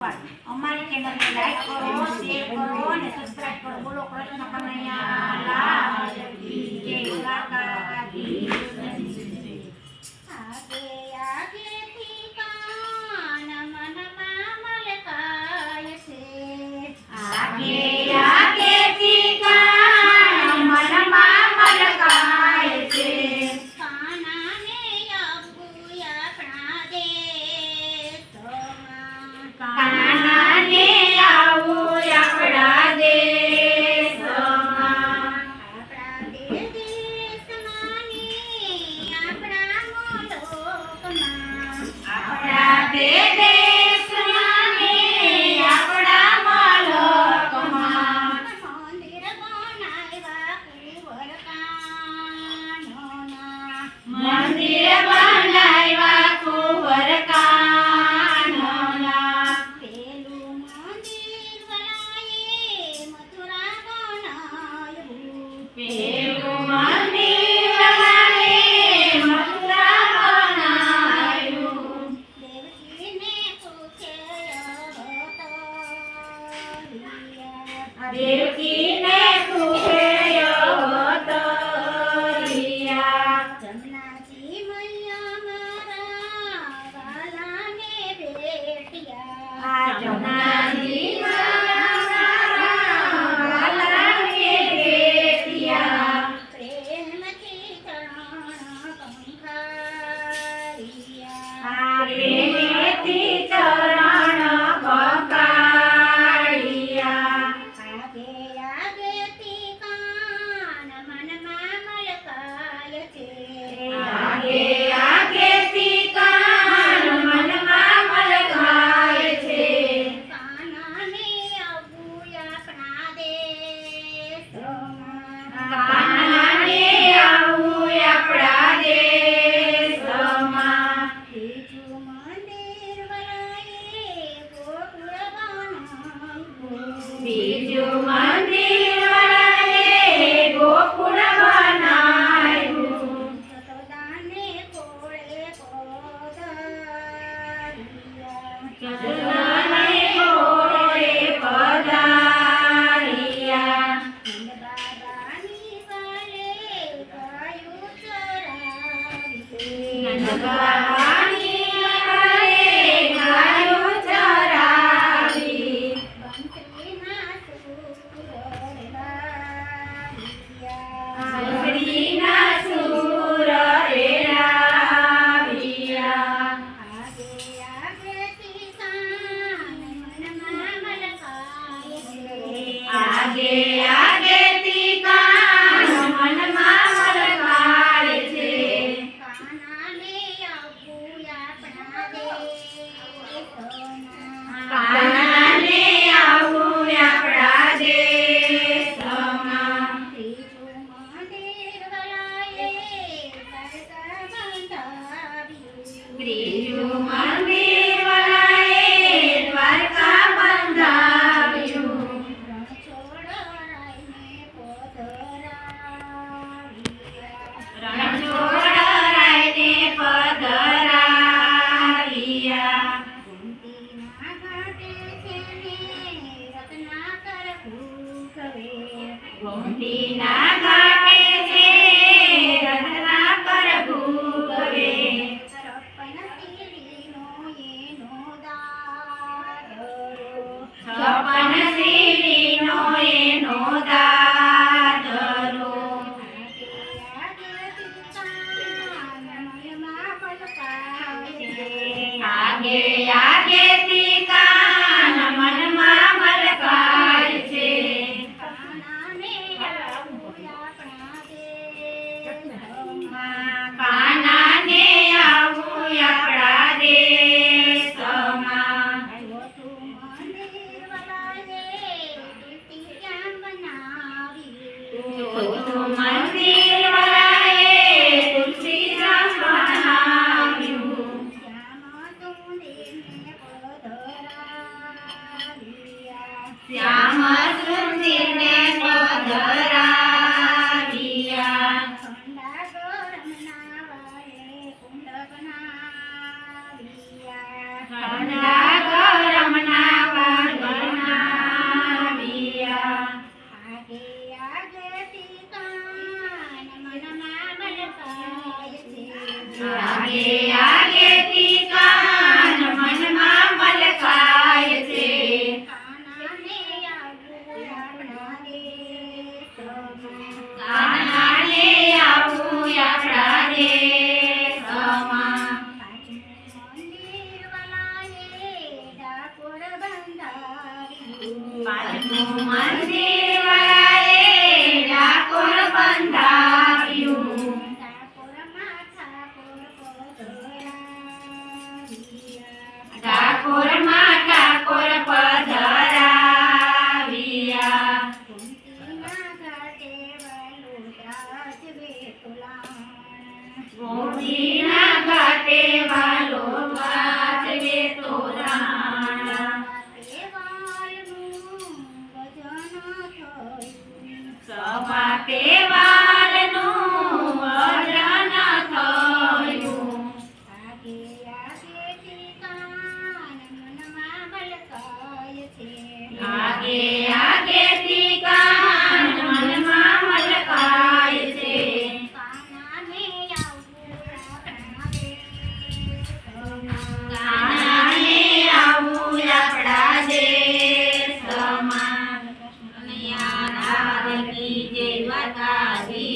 અમારી ચેનલને લાઈક કરો, શેર કરો અને સબસ્ક્રાઇબ કરો. બોલો કૃષ્ણ કનૈયા લાલ કી જય. આગે આગેથી કાન મનમાં મલકાય છે. આગે આગેથી કાન મનમાં મલકાય છે. કાનાને આવું આપણા દેશમાં. કાનાને આવું આપણા દેશમાં. આપણા દેશમાં ને આપણા મુલકમાં. આપણા દેશમાં ને આપણા મુલકમાં. મંદિર બનાવ્યા કુંવરકાનોના. મંદિર બનાવ્યા કુંવરકાનોના. પેલું મંદિર વલાએ મથુરા બનાવ્યું. પેલું મંદિર વલાએ મથુરા બનાવ્યું. દેવકીને પૂછે અવતરિયા. દેવકીને પૂછે અવતરિયા. જમનાજી મૈયા મારા વાલાને ભેટ્યા. જમનાજી મારા વાલાને ભેટ્યા. પ્રેમથી ચરણ કંકારિયા. પ્રેમેથી ચરણ પકડિયા. આગે આગેથી કાન મનમાં મલકાય છે. આગે આગેથી કાન મનમાં મલકાય છે. કાનાને આવું આપણા દેશમાં. કાનાને આવું આપણા દેશમાં. બીજું મંદિર વલાએ ગોકુળ બનાવ્યું. બીજું મંદિર વલાએ ગોકુળ બનાવ્યું. જશોદાને કોળે પધાર્યા. જશોદાને કોળે પધાર્યા. નંદબાબાની વાલે ગાયું ચરાવી. નંદબાબાની વાલે ગાયું ચરાવી. બંસરીના સૂર લાવ્યા. બંસરીના સૂર રેલાવ્યા. આગે આગેથી કાન મનમાં મલકાય છે. આગે આગેથી કાન મનમાં મલકાય છે. કાનાને આવું આપણા દેશમાં. કાનાને આવું આપણા દેશમાં. ત્રીજું મંદિર વલાએ દ્વારકા બંધાવ્યું. ત્રીજું મંદિર વલાએ દ્વારકા બંધાવ્યું. રણછોડરાયને પધરાવ્યા. રણછોડરાયને પધરાવ્યા. કુંતીના ઘાટે છે ને રત્નાકર ભૂખવે. ગોમતીના ઘાટે છે રત્નાકર ભૂગવે. છપ્પન સીડીનો એનો દાદરો. છપ્પન સીડીનો એનો દાદરો. આગે આગેથી કાન મનમાં મલકાય છે. કાનાને આવું આપણા દેશમાં. ચોથું મંદિર વલાએ તુલસીધામ બનાવ્યું. શ્યામ સુંદરને પધરાવ્યા. ઠંડા ગરમના વાળે કુંડ બનાવ્યા. ઠંડા ગરમના પાંચમું મંદિર વરાએ ડાકોર બંધાવ્યું. ડાકોરમાં ઠાકોર પધરાવ્યા. ડાકોરમાં ઠાકોર પધરાવ્યા. કુંતીના ઘાટે વાલું ગાજવે તોલાણ. ગોપીના ઘાટે વાલો ગાજવે તોરણ. તે વાલનું ભજન થયું. સભા તેવા